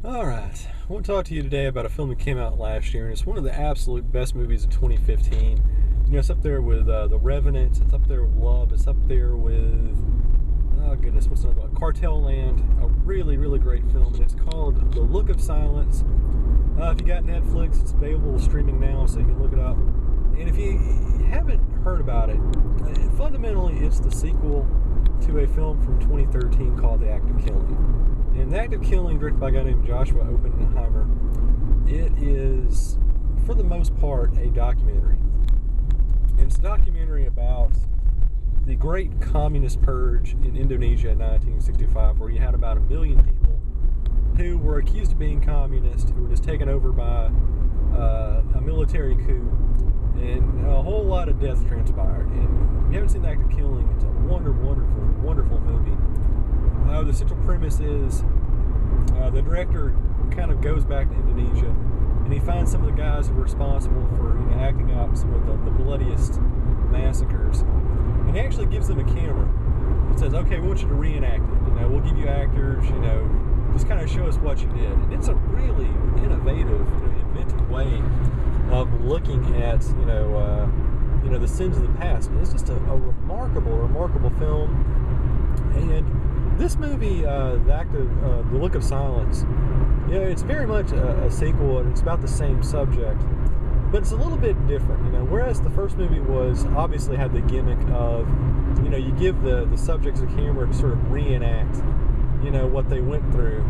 Alright, I want to talk to you today about a film that came out last year, and it's one of the absolute best movies of 2015. It's up there with The Revenant, it's up there with Love, it's up there with, oh goodness, what's another one? Cartel Land, a really, really great film, and it's called The Look of Silence. If you got Netflix, it's available streaming now, so you can look it up. And if you haven't heard about it, fundamentally it's the sequel to a film from 2013 called The Act of Killing. And The Act of Killing, directed by a guy named Joshua Oppenheimer, it is, for the most part, a documentary. And it's a documentary about the great communist purge in Indonesia in 1965, where you had about 1 million people who were accused of being communist, who were just taken over by a military coup, and a whole lot of death transpired. And if you haven't seen The Act of Killing, it's a wonderful, wonderful, wonderful movie. The central premise is the director kind of goes back to Indonesia, and he finds some of the guys who were responsible for acting out some of the bloodiest massacres, and he actually gives them a camera and says, "Okay, we want you to reenact it. We'll give you actors. Just kind of show us what you did." And it's a really innovative, inventive way of looking at the sins of the past. And it's just a remarkable, remarkable film. And this movie, The Look of Silence, it's very much a sequel, and it's about the same subject, but it's a little bit different. Whereas the first movie was obviously had the gimmick of, you give the subjects a camera to sort of reenact, what they went through,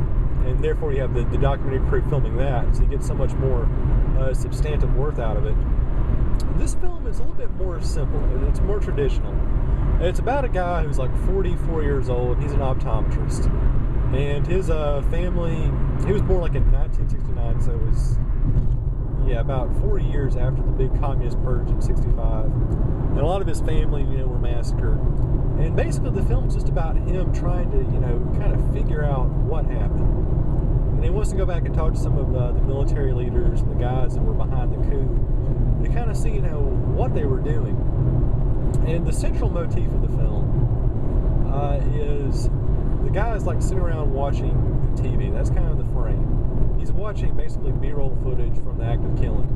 and therefore you have the documentary crew filming that, so you get so much more substantive worth out of it. This film is a little bit more simple. It's more traditional. It's about a guy who's like 44 years old. He's an optometrist. And his family, he was born like in 1969, so it was, about 40 years after the big communist purge in 65. And a lot of his family, were massacred. And basically the film's just about him trying to, kind of figure out what happened. And he wants to go back and talk to some of the military leaders and the guys that were behind the coup to kind of see, what they were doing. And the central motif of the film is the guy's like sitting around watching TV. That's kind of the frame. He's watching basically B-roll footage from The Act of Killing,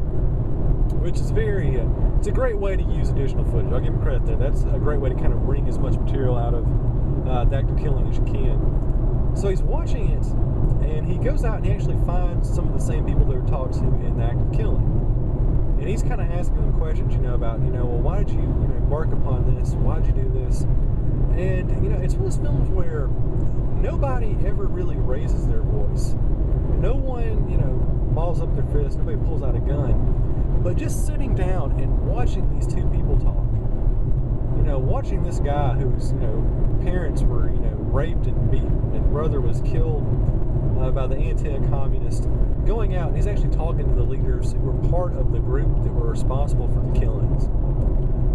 which is it's a great way to use additional footage. I'll give him credit there. That's a great way to kind of wring as much material out of The Act of Killing as you can. So he's watching it, and he goes out and he actually finds some of the same people that were talked to in The Act of Killing. And he's kind of asking them questions, about, well, why did you, embark upon this? Why did you do this? And, it's one of those films where nobody ever really raises their voice. No one, balls up their fist. Nobody pulls out a gun. But just sitting down and watching these two people talk. Watching this guy whose, parents were, raped and beaten, and brother was killed by the anti-communist, going out, and he's actually talking to the leaders who were part of the group that were responsible for the killings.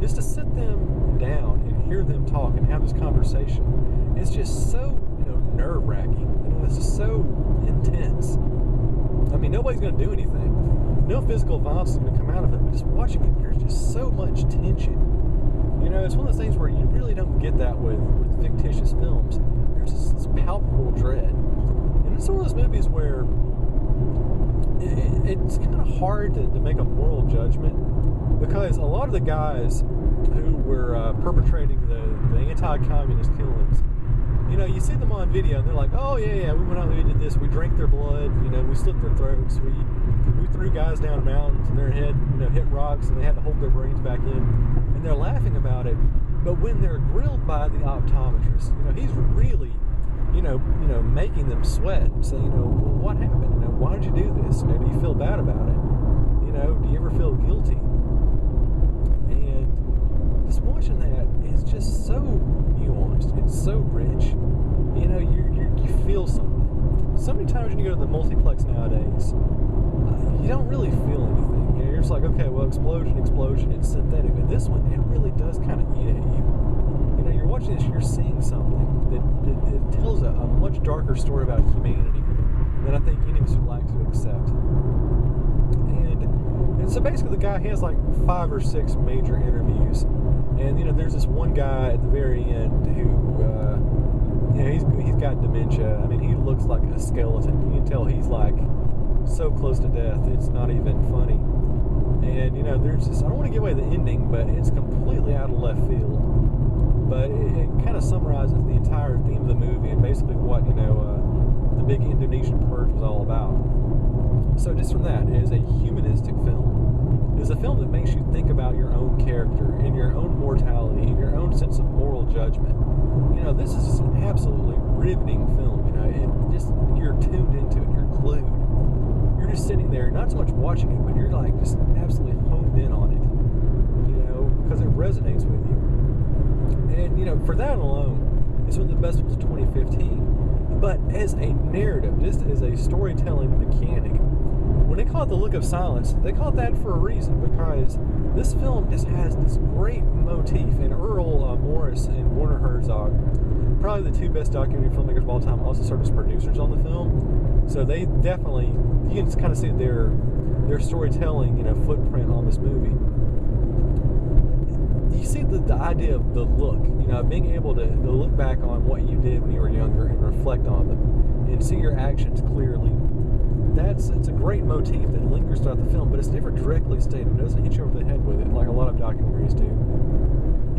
Just to sit them down and hear them talk and have this conversation, it's just so, nerve-wracking. It's just so intense. I mean, nobody's going to do anything. No physical violence is going to come out of it, but just watching it, there's just so much tension. It's one of those things where you really don't get that with fictitious films. There's this palpable dread. And it's one of those movies where it's kind of hard to make a moral judgment, because a lot of the guys who were perpetrating the anti-communist killings, you see them on video and they're like, oh yeah, we went out and we did this, we drank their blood, we slit their throats, we threw guys down mountains and their head hit rocks and they had to hold their brains back in, and they're laughing about it. But when they're grilled by the optometrist, he's really making them sweat and saying, well, what happened? Why did you do this? Do you feel bad about it? Do you ever feel guilty? And just watching that is just so nuanced. It's so rich. You feel something. So many times when you go to the multiplex nowadays, you don't really feel anything. You're just like, okay, well, explosion, it's synthetic. But this one, it really does kind of eat at you. You're watching this, you're seeing something that tells a much darker story about humanity than I think any of us would like to accept. And so basically the guy has like 5 or 6 major interviews, and there's this one guy at the very end who Yeah, he's got dementia. I mean, he looks like a skeleton. You can tell he's like so close to death. It's not even funny. And there's this. I don't want to give away the ending, but it's completely out of left field. But it kind of summarizes the entire theme of the movie and basically what the big Indonesian purge was all about. So just from that, it is a humanistic film. It is a film that makes you think about your own character and your own mortality and your own sense of moral judgment. This is just an absolutely riveting film. You're tuned into it. You're glued. You're just sitting there, not so much watching it, but you're like just absolutely honed in on it. Because it resonates with you. And for that alone, it's one of the best films of 2015. But as a narrative, just as a storytelling mechanic, when they call it The Look of Silence, they call it that for a reason, because this film just has this great motif, and Earl Morris and Werner Herzog, probably the two best documentary filmmakers of all time, also served as producers on the film. So they definitely, you can just kind of see their storytelling, footprint on this movie. You see the idea of the look, being able to look back on what you did when you were younger and reflect on them and see your actions clearly. It's a great motif that lingers throughout the film, but it's never directly stated. It doesn't hit you over the head with it like a lot of documentaries do.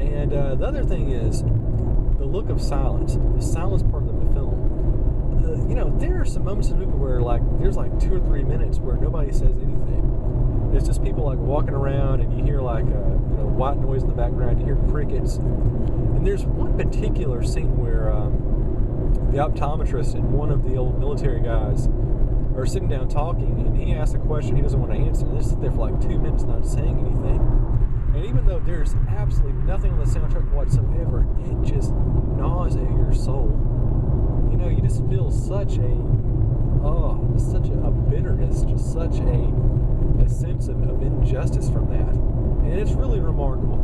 And the other thing is the look of silence, the silence part of the film. There are some moments in the movie where there's 2 or 3 minutes where nobody says anything. It's just people walking around, and you hear white noise in the background. You hear crickets, and there's one particular scene where the optometrist and one of the old military guys are sitting down talking, and he asks a question he doesn't want to answer, and they sit there for 2 minutes not saying anything. And even though there's absolutely nothing on the soundtrack whatsoever, it just gnaws at your soul. You just feel such a bitterness, just such a sense of injustice from that. And it's really remarkable.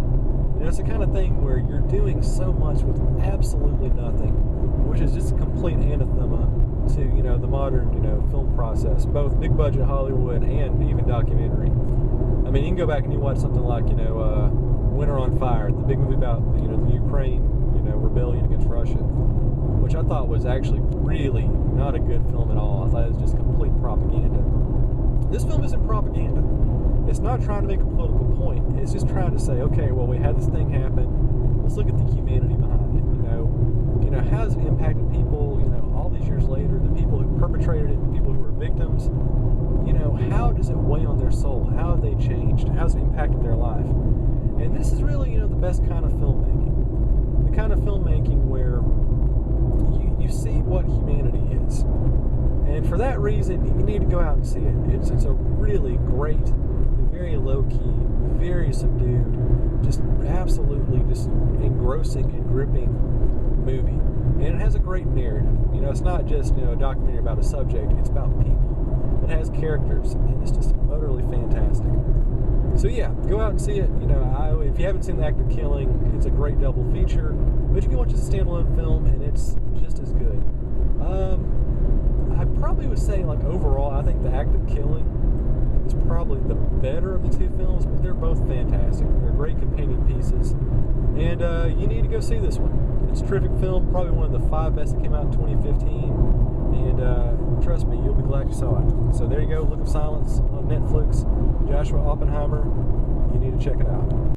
It's the kind of thing where you're doing so much with absolutely nothing, which is just a complete anathema to, the modern, film process, both big budget Hollywood and even documentary. I mean, you can go back and you watch something like, Winter on Fire, the big movie about, the Ukraine, rebellion against Russia, which I thought was actually really not a good film at all. I thought it was just complete propaganda. This film isn't propaganda. It's not trying to make a political point. It's just trying to say, okay, well, we had this thing happen. Let's look at the humanity behind it. How has it impacted people, all these years later, the people who perpetrated it, the people who were victims, how does it weigh on their soul? How have they changed? How has it impacted their life? And this is really, the best kind of filmmaking. The kind of filmmaking where you see what humanity is. And for that reason, you need to go out and see it. It's a really great, very low-key, very subdued, just absolutely just engrossing and gripping movie. And it has a great narrative. It's not just, a documentary about a subject. It's about people. It has characters, and it's just utterly fantastic. So yeah, go out and see it. If you haven't seen The Act of Killing, it's a great double feature. But you can watch it as a standalone film, and it's just as good. I probably would say, overall, I think The Act of Killing is probably the better of the two films, but they're both fantastic. They're great companion pieces, and you need to go see this one. It's a terrific film, probably one of the 5 best that came out in 2015, and trust me, you'll be glad you saw it. So there you go, Look of Silence on Netflix. Joshua Oppenheimer, you need to check it out.